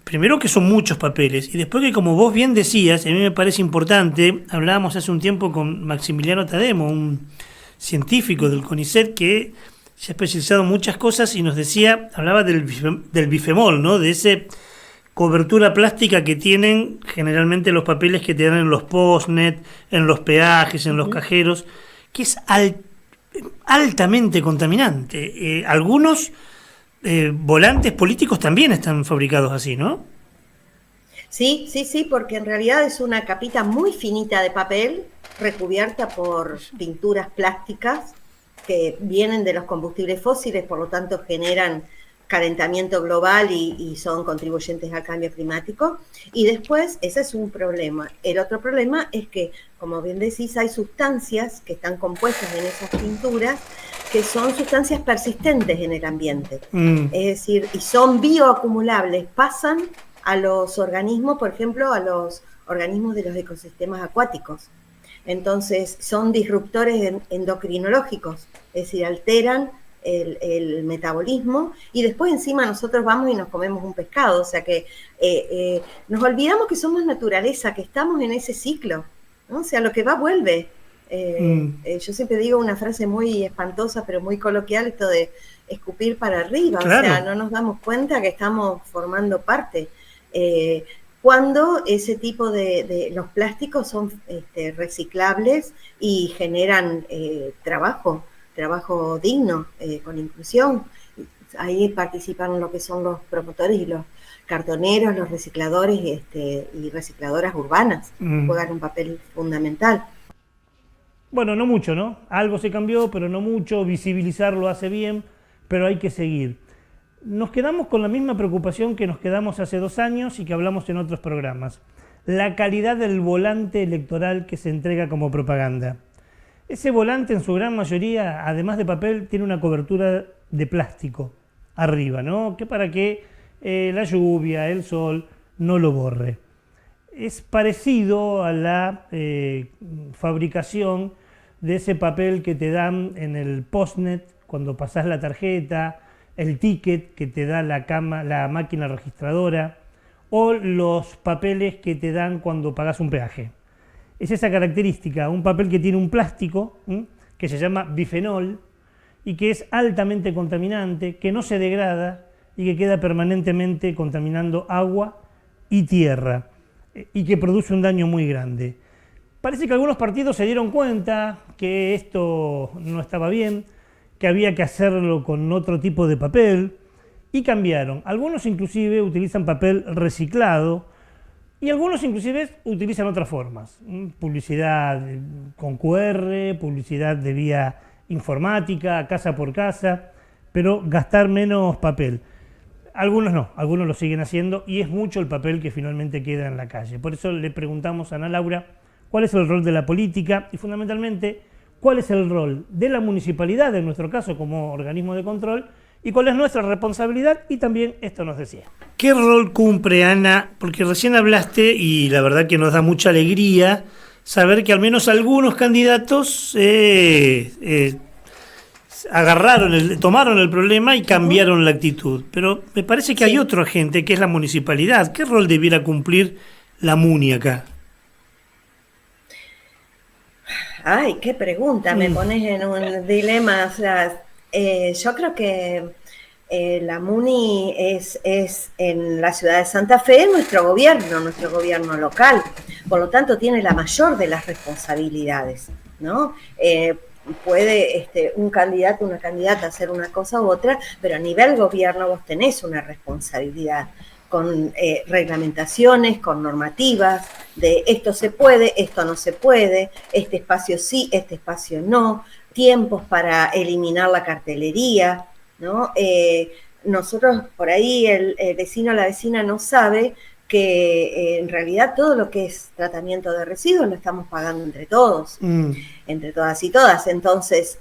Primero que son muchos papeles, y después que, como vos bien decías, a mí me parece importante, hablábamos hace un tiempo con Maximiliano Tademo, un científico del CONICET que se ha especializado en muchas cosas y nos decía, hablaba del bifemol, ¿no? De ese cobertura plástica que tienen generalmente los papeles que te dan en los postnet, en los peajes, en los cajeros, que es altamente contaminante. Algunos volantes políticos también están fabricados así, ¿no? Sí, porque en realidad es una capita muy finita de papel recubierta por pinturas plásticas que vienen de los combustibles fósiles, por lo tanto generan calentamiento global y son contribuyentes al cambio climático. Y después, ese es un problema. El otro problema es que, como bien decís, hay sustancias que están compuestas en esas pinturas que son sustancias persistentes en el ambiente. Es decir, y son bioacumulables, pasan a los organismos, por ejemplo, a los organismos de los ecosistemas acuáticos. Entonces, son disruptores endocrinológicos, es decir, alteran el metabolismo y después encima nosotros vamos y nos comemos un pescado, o sea que nos olvidamos que somos naturaleza, que estamos en ese ciclo, ¿no? O sea, lo que va vuelve. Yo siempre digo una frase muy espantosa pero muy coloquial, esto de escupir para arriba, claro. O sea, no nos damos cuenta que estamos formando parte. Cuando ese tipo de los plásticos son reciclables y generan trabajo digno, con inclusión. Ahí participan lo que son los promotores y los cartoneros, los recicladores y recicladoras urbanas, juegan un papel fundamental. Bueno, no mucho, ¿no? Algo se cambió, pero no mucho. Visibilizarlo hace bien, pero hay que seguir. Nos quedamos con la misma preocupación que nos quedamos hace 2 años y que hablamos en otros programas. La calidad del volante electoral que se entrega como propaganda. Ese volante en su gran mayoría, además de papel, tiene una cobertura de plástico arriba, ¿no? Que para que la lluvia, el sol, no lo borre. es parecido a la fabricación de ese papel que te dan en el postnet cuando pasás la tarjeta, el ticket que te da la máquina registradora o los papeles que te dan cuando pagas un peaje. Es esa característica, un papel que tiene un plástico que se llama bifenol y que es altamente contaminante, que no se degrada y que queda permanentemente contaminando agua y tierra y que produce un daño muy grande. Parece que algunos partidos se dieron cuenta que esto no estaba bien, que había que hacerlo con otro tipo de papel y cambiaron. Algunos inclusive utilizan papel reciclado y algunos inclusive utilizan otras formas. Publicidad con QR, publicidad de vía informática, casa por casa, pero gastar menos papel. Algunos no, algunos lo siguen haciendo y es mucho el papel que finalmente queda en la calle. Por eso le preguntamos a Ana Laura cuál es el rol de la política y fundamentalmente cuál es el rol de la municipalidad, en nuestro caso como organismo de control, y cuál es nuestra responsabilidad, y también esto nos decía. ¿Qué rol cumple, Ana? Porque recién hablaste, y la verdad que nos da mucha alegría saber que al menos algunos candidatos tomaron el problema y cambiaron la actitud. Pero me parece que hay otro agente, que es la municipalidad. ¿Qué rol debiera cumplir la MUNI acá? Ay, qué pregunta, me pones en un dilema. O sea, yo creo que la MUNI es en la ciudad de Santa Fe nuestro gobierno local. Por lo tanto, tiene la mayor de las responsabilidades, ¿no? Puede un candidato, una candidata hacer una cosa u otra, pero a nivel gobierno vos tenés una responsabilidad con reglamentaciones, con normativas, de esto se puede, esto no se puede, este espacio sí, este espacio no, tiempos para eliminar la cartelería, ¿no? Nosotros, por ahí, el vecino o la vecina no sabe que en realidad todo lo que es tratamiento de residuos lo estamos pagando entre todos, entre todas y todas. Entonces,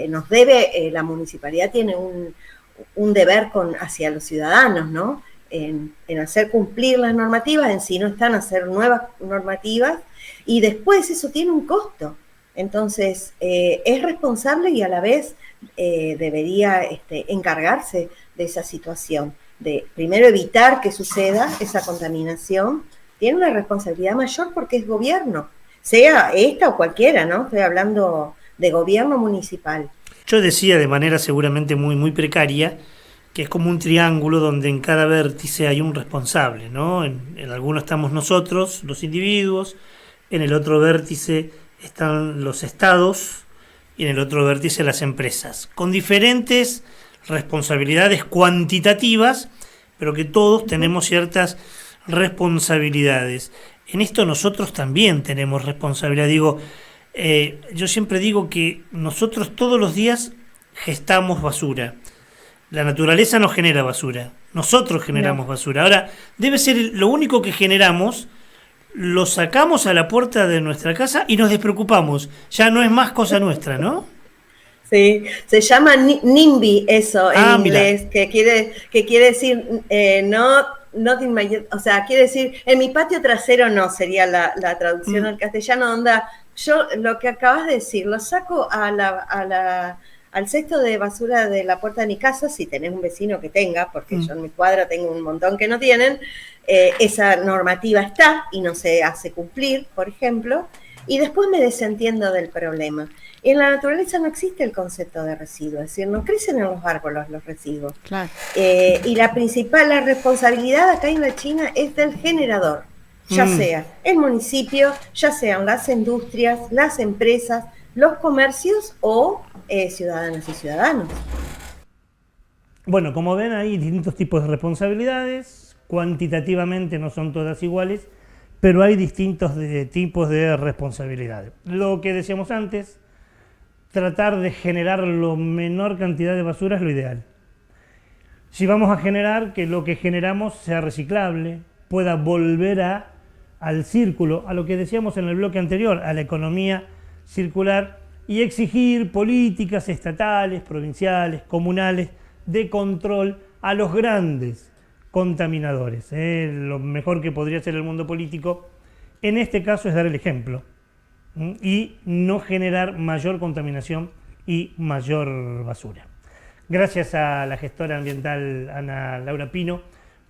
nos debe, la municipalidad tiene un deber hacia los ciudadanos, ¿no? En hacer cumplir las normativas, en si no están, hacer nuevas normativas, y después eso tiene un costo. Entonces, es responsable y a la vez debería encargarse de esa situación, de primero evitar que suceda esa contaminación. Tiene una responsabilidad mayor porque es gobierno, sea esta o cualquiera, ¿no? Estoy hablando de gobierno municipal. Yo decía de manera seguramente muy, muy precaria que es como un triángulo donde en cada vértice hay un responsable, ¿no? En alguno estamos nosotros, los individuos, en el otro vértice están los estados y en el otro vértice las empresas, con diferentes responsabilidades cuantitativas, pero que todos tenemos ciertas responsabilidades. En esto nosotros también tenemos responsabilidad. Yo siempre digo que nosotros todos los días gestamos basura. La naturaleza no genera basura, nosotros generamos basura. Ahora, debe ser lo único que generamos, lo sacamos a la puerta de nuestra casa y nos despreocupamos. Ya no es más cosa nuestra, ¿no? Sí, se llama NIMBY eso en inglés, que quiere decir not in my, o sea, quiere decir en mi patio trasero no, sería la traducción al castellano, donde yo lo que acabas de decir, lo saco al cesto de basura de la puerta de mi casa, si tenés un vecino que tenga, porque yo en mi cuadra tengo un montón que no tienen, esa normativa está y no se hace cumplir, por ejemplo, y después me desentiendo del problema. En la naturaleza no existe el concepto de residuo, es decir, no crecen en los árboles los residuos. Claro. Y la responsabilidad acá en la China es del generador, ya sea el municipio, ya sean las industrias, las empresas, los comercios o ciudadanas y ciudadanos. Bueno, como ven, hay distintos tipos de responsabilidades, cuantitativamente no son todas iguales, pero hay distintos tipos de responsabilidades. Lo que decíamos antes, tratar de generar la menor cantidad de basura es lo ideal. Si vamos a generar que lo que generamos sea reciclable, pueda volver al círculo, a lo que decíamos en el bloque anterior, a la economía circular, y exigir políticas estatales, provinciales, comunales, de control a los grandes contaminadores. Lo mejor que podría hacer el mundo político en este caso es dar el ejemplo y no generar mayor contaminación y mayor basura. Gracias a la gestora ambiental Ana Laura Pino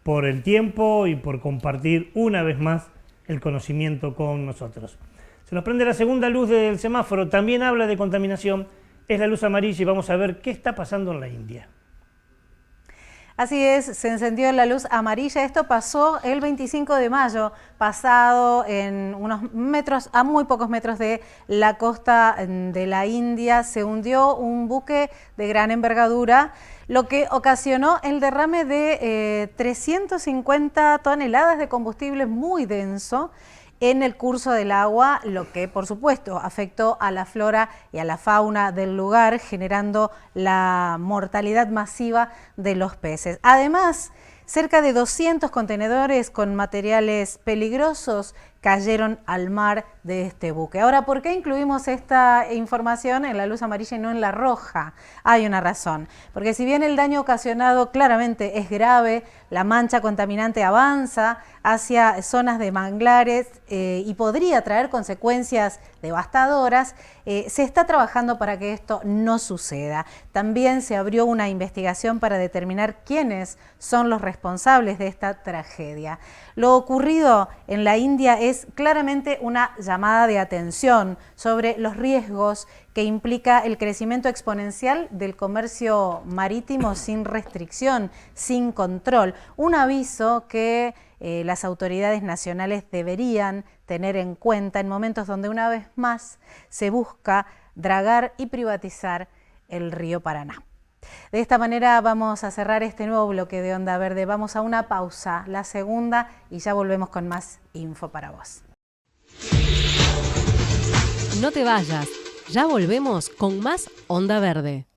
por el tiempo y por compartir una vez más el conocimiento con nosotros. Se nos prende la segunda luz del semáforo, también habla de contaminación, es la luz amarilla y vamos a ver qué está pasando en la India. Así es, se encendió la luz amarilla. Esto pasó el 25 de mayo, pasado en unos metros, a muy pocos metros de la costa de la India. Se hundió un buque de gran envergadura, lo que ocasionó el derrame de 350 toneladas de combustible muy denso en el curso del agua, lo que por supuesto afectó a la flora y a la fauna del lugar, generando la mortalidad masiva de los peces. Además, cerca de 200 contenedores con materiales peligrosos cayeron al mar de este buque. Ahora, ¿por qué incluimos esta información en la luz amarilla y no en la roja? Hay una razón, porque si bien el daño ocasionado claramente es grave, la mancha contaminante avanza hacia zonas de manglares y podría traer consecuencias devastadoras, se está trabajando para que esto no suceda. También se abrió una investigación para determinar quiénes son los responsables de esta tragedia. Lo ocurrido en la India es claramente una llamada de atención sobre los riesgos que implica el crecimiento exponencial del comercio marítimo sin restricción, sin control. Un aviso que las autoridades nacionales deberían tener en cuenta en momentos donde una vez más se busca dragar y privatizar el río Paraná. De esta manera vamos a cerrar este nuevo bloque de Onda Verde. Vamos a una pausa, la segunda, y ya volvemos con más info para vos. No te vayas, ya volvemos con más Onda Verde.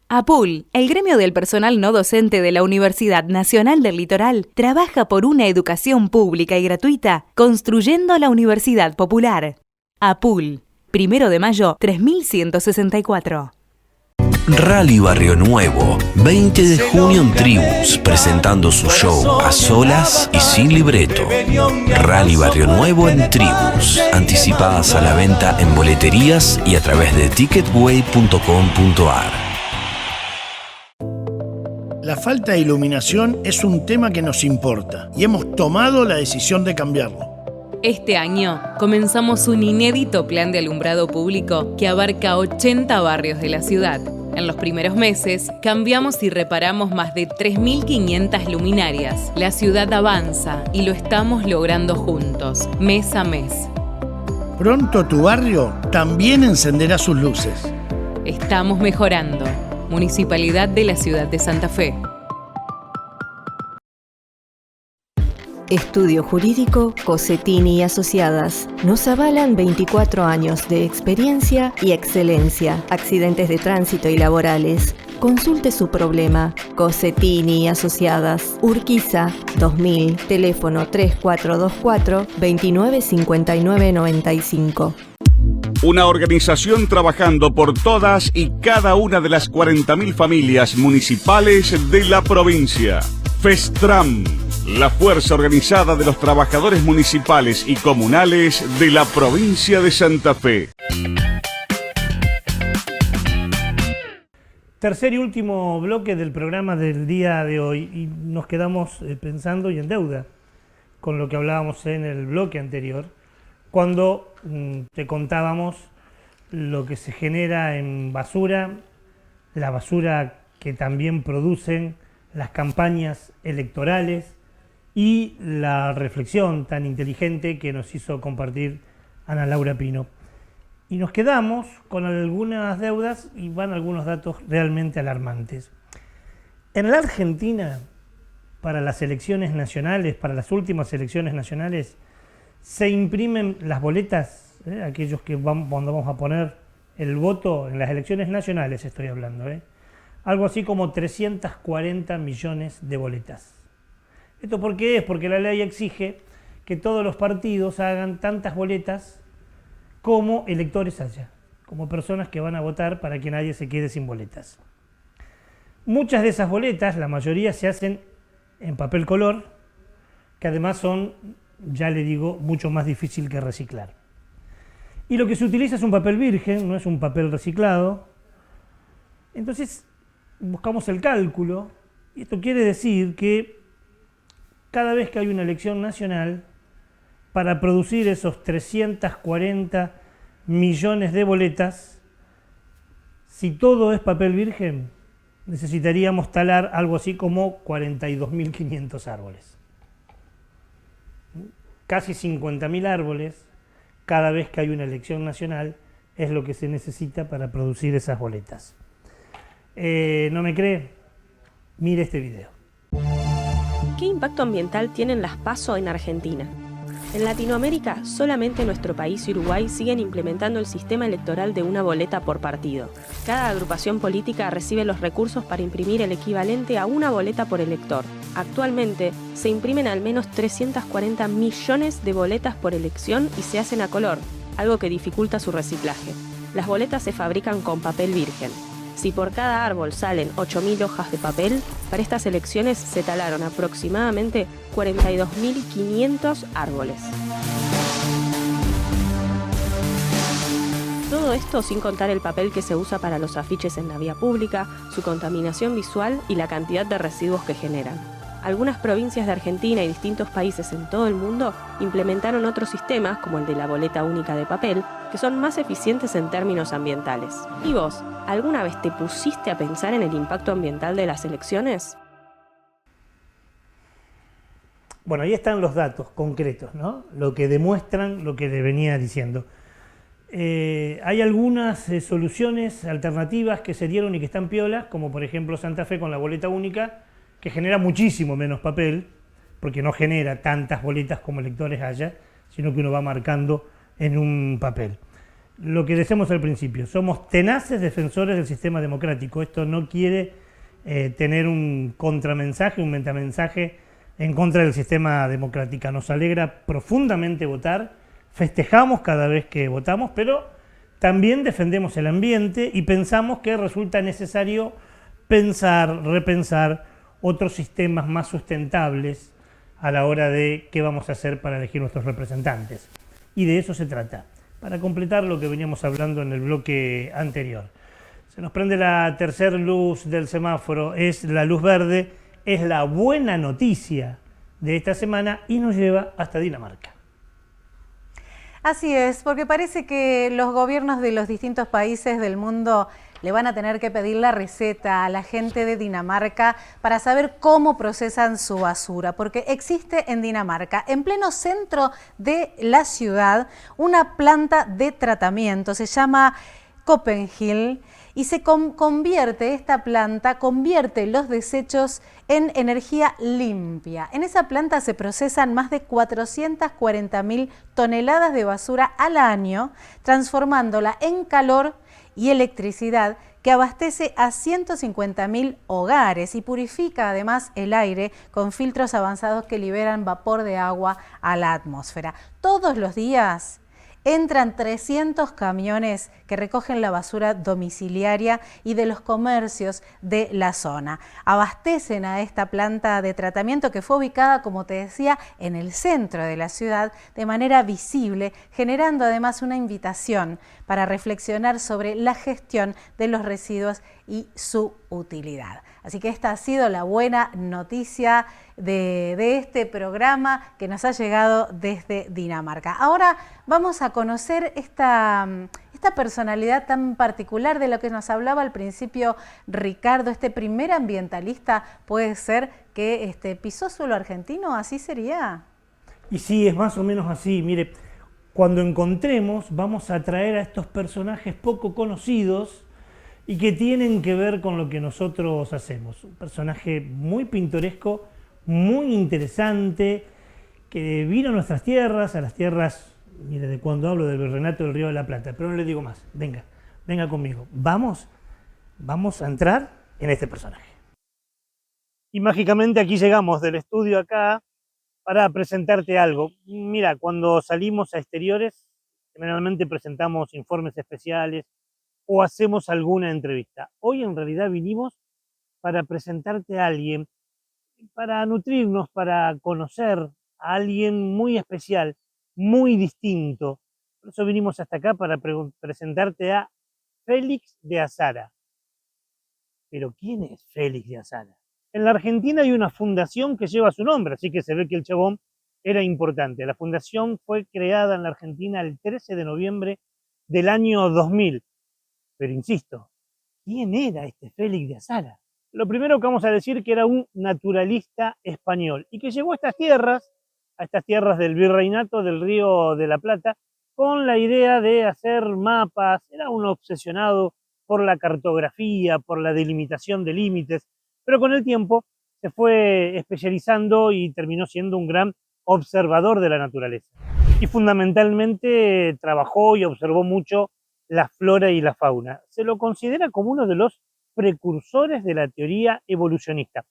APUL, el gremio del personal no docente de la Universidad Nacional del Litoral, trabaja por una educación pública y gratuita, construyendo la Universidad Popular. APUL, 1 de mayo, 3164. Rally Barrio Nuevo, 20 de junio en Tribus, presentando su show a solas y sin libreto. Rally Barrio Nuevo en Tribus, anticipadas a la venta en boleterías y a través de ticketway.com.ar. La falta de iluminación es un tema que nos importa y hemos tomado la decisión de cambiarlo. Este año comenzamos un inédito plan de alumbrado público que abarca 80 barrios de la ciudad. En los primeros meses, cambiamos y reparamos más de 3.500 luminarias. La ciudad avanza y lo estamos logrando juntos, mes a mes. Pronto tu barrio también encenderá sus luces. Estamos mejorando. Municipalidad de la Ciudad de Santa Fe. Estudio Jurídico Cossetini y Asociadas. Nos avalan 24 años de experiencia y excelencia. Accidentes de tránsito y laborales. Consulte su problema. Cossetini y Asociadas. Urquiza 2000. Teléfono 3424 295995. Una organización trabajando por todas y cada una de las 40.000 familias municipales de la provincia. FESTRAM, la fuerza organizada de los trabajadores municipales y comunales de la provincia de Santa Fe. Tercer y último bloque del programa del día de hoy y nos quedamos pensando y en deuda con lo que hablábamos en el bloque anterior, cuando te contábamos lo que se genera en basura, la basura que también producen las campañas electorales y la reflexión tan inteligente que nos hizo compartir Ana Laura Pino. Y nos quedamos con algunas deudas y van algunos datos realmente alarmantes. En la Argentina, para las elecciones nacionales, para las últimas elecciones nacionales, se imprimen las boletas, aquellos que cuando vamos a poner el voto en las elecciones nacionales, estoy hablando, algo así como 340 millones de boletas. ¿Esto por qué es? Porque la ley exige que todos los partidos hagan tantas boletas como electores haya, como personas que van a votar para que nadie se quede sin boletas. Muchas de esas boletas, la mayoría, se hacen en papel color, que además son, ya le digo, mucho más difícil que reciclar. Y lo que se utiliza es un papel virgen, no es un papel reciclado. Entonces buscamos el cálculo, y esto quiere decir que cada vez que hay una elección nacional, para producir esos 340 millones de boletas, si todo es papel virgen, necesitaríamos talar algo así como 42.500 árboles. Casi 50.000 árboles cada vez que hay una elección nacional es lo que se necesita para producir esas boletas. ¿No me cree? Mire este video. ¿Qué impacto ambiental tienen las PASO en Argentina? En Latinoamérica, solamente nuestro país y Uruguay siguen implementando el sistema electoral de una boleta por partido. Cada agrupación política recibe los recursos para imprimir el equivalente a una boleta por elector. Actualmente, se imprimen al menos 340 millones de boletas por elección y se hacen a color, algo que dificulta su reciclaje. Las boletas se fabrican con papel virgen. Si por cada árbol salen 8.000 hojas de papel, para estas elecciones se talaron aproximadamente 42.500 árboles. Todo esto sin contar el papel que se usa para los afiches en la vía pública, su contaminación visual y la cantidad de residuos que generan. Algunas provincias de Argentina y distintos países en todo el mundo implementaron otros sistemas, como el de la boleta única de papel, que son más eficientes en términos ambientales. ¿Y vos, alguna vez te pusiste a pensar en el impacto ambiental de las elecciones? Bueno, ahí están los datos concretos, ¿no? Lo que demuestran lo que le venía diciendo. Hay algunas soluciones alternativas que se dieron y que están piolas, como por ejemplo Santa Fe con la boleta única, que genera muchísimo menos papel, porque no genera tantas boletas como electores haya, sino que uno va marcando en un papel. Lo que decíamos al principio, somos tenaces defensores del sistema democrático. Esto no quiere tener un contramensaje, un metamensaje en contra del sistema democrático. Nos alegra profundamente votar, festejamos cada vez que votamos, pero también defendemos el ambiente y pensamos que resulta necesario pensar, repensar otros sistemas más sustentables a la hora de qué vamos a hacer para elegir nuestros representantes. Y de eso se trata, para completar lo que veníamos hablando en el bloque anterior. Se nos prende la tercera luz del semáforo, es la luz verde, es la buena noticia de esta semana y nos lleva hasta Dinamarca. Así es, porque parece que los gobiernos de los distintos países del mundo le van a tener que pedir la receta a la gente de Dinamarca para saber cómo procesan su basura, porque existe en Dinamarca, en pleno centro de la ciudad, una planta de tratamiento, se llama Copenhill, y se esta planta convierte los desechos en energía limpia. En esa planta se procesan más de 440.000 toneladas de basura al año, transformándola en calor y electricidad que abastece a 150.000 hogares y purifica además el aire con filtros avanzados que liberan vapor de agua a la atmósfera. Todos los días entran 300 camiones que recogen la basura domiciliaria y de los comercios de la zona. Abastecen a esta planta de tratamiento que fue ubicada, como te decía, en el centro de la ciudad de manera visible, generando además una invitación para reflexionar sobre la gestión de los residuos y su utilidad. Así que esta ha sido la buena noticia de este programa que nos ha llegado desde Dinamarca. Ahora vamos a conocer esta personalidad tan particular de lo que nos hablaba al principio Ricardo, este primer ambientalista, puede ser que pisó suelo argentino, ¿así sería? Y sí, es más o menos así. Mire, cuando encontremos vamos a traer a estos personajes poco conocidos y que tienen que ver con lo que nosotros hacemos. Un personaje muy pintoresco, muy interesante, que vino a nuestras tierras, a las tierras, mire, de cuando hablo del Virreinato del Río de la Plata, pero no le digo más, venga conmigo, vamos a entrar en este personaje. Y mágicamente aquí llegamos del estudio acá para presentarte algo. Mira, cuando salimos a exteriores, generalmente presentamos informes especiales o hacemos alguna entrevista. Hoy en realidad vinimos para presentarte a alguien para nutrirnos, para conocer a alguien muy especial, muy distinto. Por eso vinimos hasta acá para presentarte a Félix de Azara. Pero ¿quién es Félix de Azara? En la Argentina hay una fundación que lleva su nombre, así que se ve que el chabón era importante. La fundación fue creada en la Argentina el 13 de noviembre del año 2000. Pero insisto, ¿quién era este Félix de Azara? Lo primero que vamos a decir que era un naturalista español y que llegó a estas tierras del virreinato del Río de la Plata, con la idea de hacer mapas. Era un obsesionado por la cartografía, por la delimitación de límites, pero con el tiempo se fue especializando y terminó siendo un gran observador de la naturaleza. Y fundamentalmente trabajó y observó mucho la flora y la fauna. Se lo considera como uno de los precursores de la teoría evolucionista.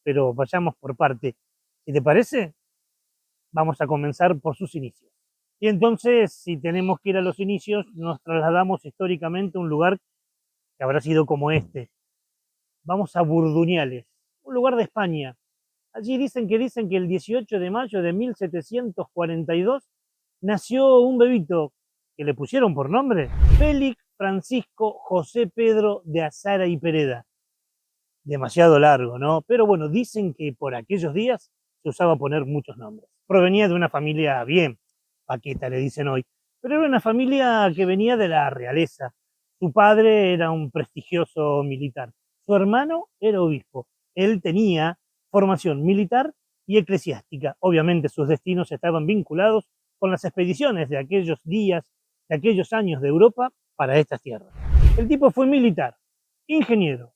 Pero vayamos por parte. Si te parece, vamos a comenzar por sus inicios. Y entonces, si tenemos que ir a los inicios, nos trasladamos históricamente a un lugar que habrá sido como este. Vamos a Burduñales, un lugar de España. Allí dicen que el 18 de mayo de 1742 nació un bebito que le pusieron por nombre Félix Francisco José Pedro de Azara y Pereda. Demasiado largo, ¿no? Pero bueno, dicen que por aquellos días se usaba poner muchos nombres. Provenía de una familia bien paqueta, le dicen hoy, pero era una familia que venía de la realeza. Su padre era un prestigioso militar. Su hermano era obispo. Él tenía formación militar y eclesiástica. Obviamente sus destinos estaban vinculados con las expediciones de aquellos días, de aquellos años de Europa para estas tierras. El tipo fue militar, ingeniero,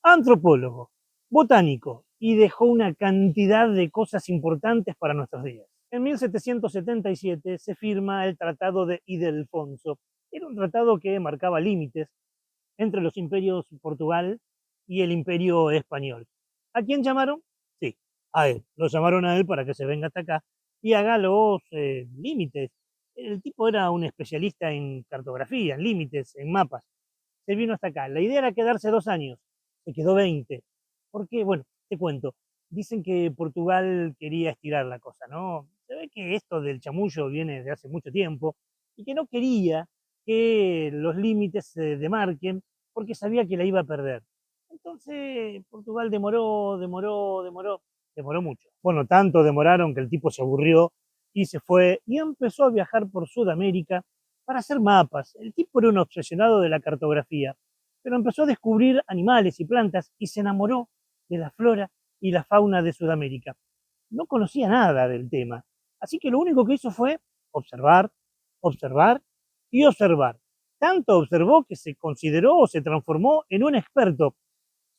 antropólogo, botánico y dejó una cantidad de cosas importantes para nuestros días. En 1777 se firma el Tratado de Ildefonso. Era un tratado que marcaba límites entre los imperios Portugal y el imperio español. ¿A quién llamaron? Sí, a él. Lo llamaron a él para que se venga hasta acá y haga los límites. El tipo era un especialista en cartografía, en límites, en mapas. Se vino hasta acá. La idea era quedarse 2 años. Se quedó 20. ¿Por qué? Bueno, te cuento. Dicen que Portugal quería estirar la cosa, ¿no? Se ve que esto del chamullo viene de hace mucho tiempo y que no quería que los límites se demarquen porque sabía que la iba a perder. Entonces Portugal demoró mucho. Bueno, tanto demoraron que el tipo se aburrió y se fue y empezó a viajar por Sudamérica para hacer mapas. El tipo era un obsesionado de la cartografía, pero empezó a descubrir animales y plantas y se enamoró de la flora y la fauna de Sudamérica. No conocía nada del tema, así que lo único que hizo fue observar, observar y observar. Tanto observó que se consideró o se transformó en un experto.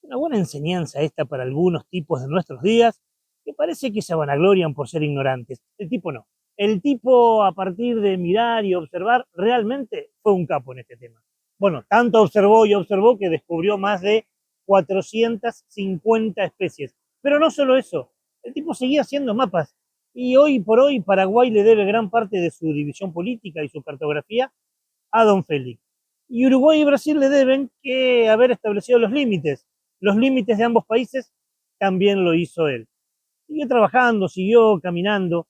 Una buena enseñanza esta para algunos tipos de nuestros días que parece que se vanaglorian por ser ignorantes. El tipo no. El tipo, a partir de mirar y observar, realmente fue un capo en este tema. Bueno, tanto observó y observó que descubrió más de 450 especies. Pero no solo eso, el tipo seguía haciendo mapas y hoy por hoy Paraguay le debe gran parte de su división política y su cartografía a don Félix. Y Uruguay y Brasil le deben que haber establecido los límites. Los límites de ambos países también lo hizo él. Siguió trabajando, siguió caminando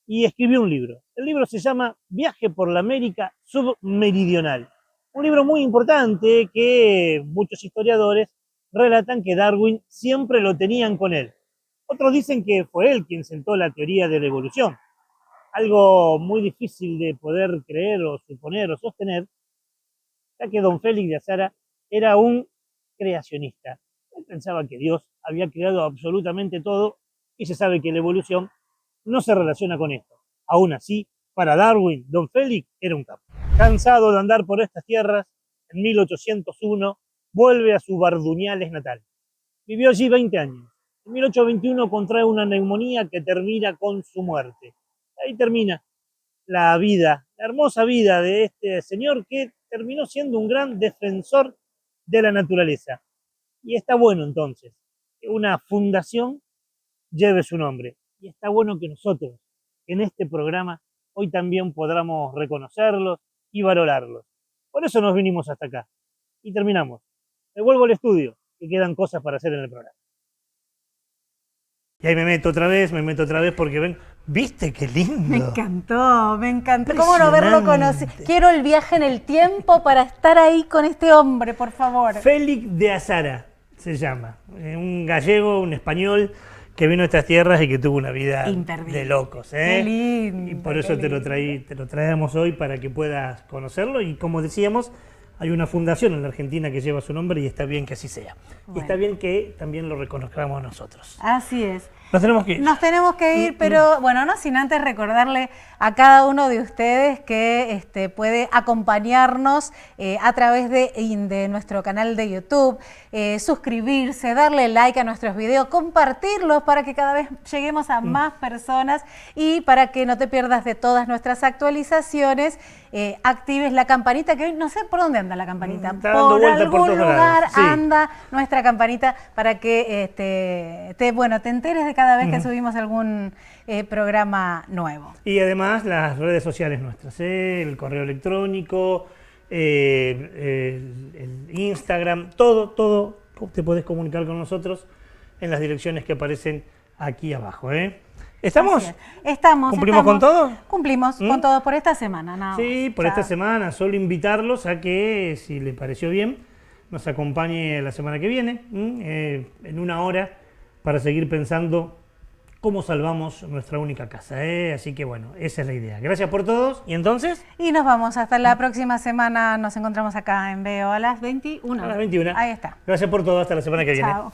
y escribió un libro. El libro se llama Viaje por la América Submeridional. Un libro muy importante que muchos historiadores relatan que Darwin siempre lo tenían con él. Otros dicen que fue él quien sentó la teoría de la evolución. Algo muy difícil de poder creer o suponer o sostener, ya que don Félix de Azara era un creacionista. Él pensaba que Dios había creado absolutamente todo y se sabe que la evolución no se relaciona con esto. Aún así, para Darwin, don Félix era un capo. Cansado de andar por estas tierras, en 1801 vuelve a su Burduñales natal. Vivió allí 20 años. En 1821 contrae una neumonía que termina con su muerte. Ahí termina la vida, la hermosa vida de este señor que terminó siendo un gran defensor de la naturaleza. Y está bueno entonces que una fundación lleve su nombre. Y está bueno que nosotros, en este programa, hoy también podamos reconocerlos y valorarlos. Por eso nos vinimos hasta acá. Y terminamos. Me vuelvo al estudio, que quedan cosas para hacer en el programa. Y ahí me meto otra vez porque ven, ¿viste qué lindo? Me encantó, me encantó. ¿Cómo no verlo conocido? Quiero el viaje en el tiempo para estar ahí con este hombre, por favor. Félix de Azara se llama. Un gallego, un español que vino a estas tierras y que tuvo una vida de locos. Qué lindo. Y por eso te lo traemos hoy para que puedas conocerlo. Y como decíamos, hay una fundación en la Argentina que lleva su nombre y está bien que así sea. Bueno. Y está bien que también lo reconozcamos nosotros. Así es. Nos tenemos que ir. Nos tenemos que ir, pero bueno, no sin antes recordarle a cada uno de ustedes que puede acompañarnos a través de nuestro canal de YouTube, suscribirse, darle like a nuestros videos, compartirlos para que cada vez lleguemos a más personas y para que no te pierdas de todas nuestras actualizaciones, actives la campanita, que hoy no sé por dónde anda la campanita. Por algún lugar anda nuestra campanita para que te enteres de cada vez que subimos algún programa nuevo. Y además las redes sociales nuestras, el correo electrónico, el Instagram, todo te podés comunicar con nosotros en las direcciones que aparecen aquí abajo. ¿Estamos? ¿Cumplimos con todo? Cumplimos con todo por esta semana. Sí, por esta semana. Solo invitarlos a que, si les pareció bien, nos acompañe la semana que viene, en una hora, para seguir pensando cómo salvamos nuestra única casa. Así que bueno, esa es la idea. Gracias por todos. ¿Y entonces? Y nos vamos. Hasta la próxima semana. Nos encontramos acá en Veo a las 21. A las 21. Ahí está. Gracias por todo. Hasta la semana que viene. Chao.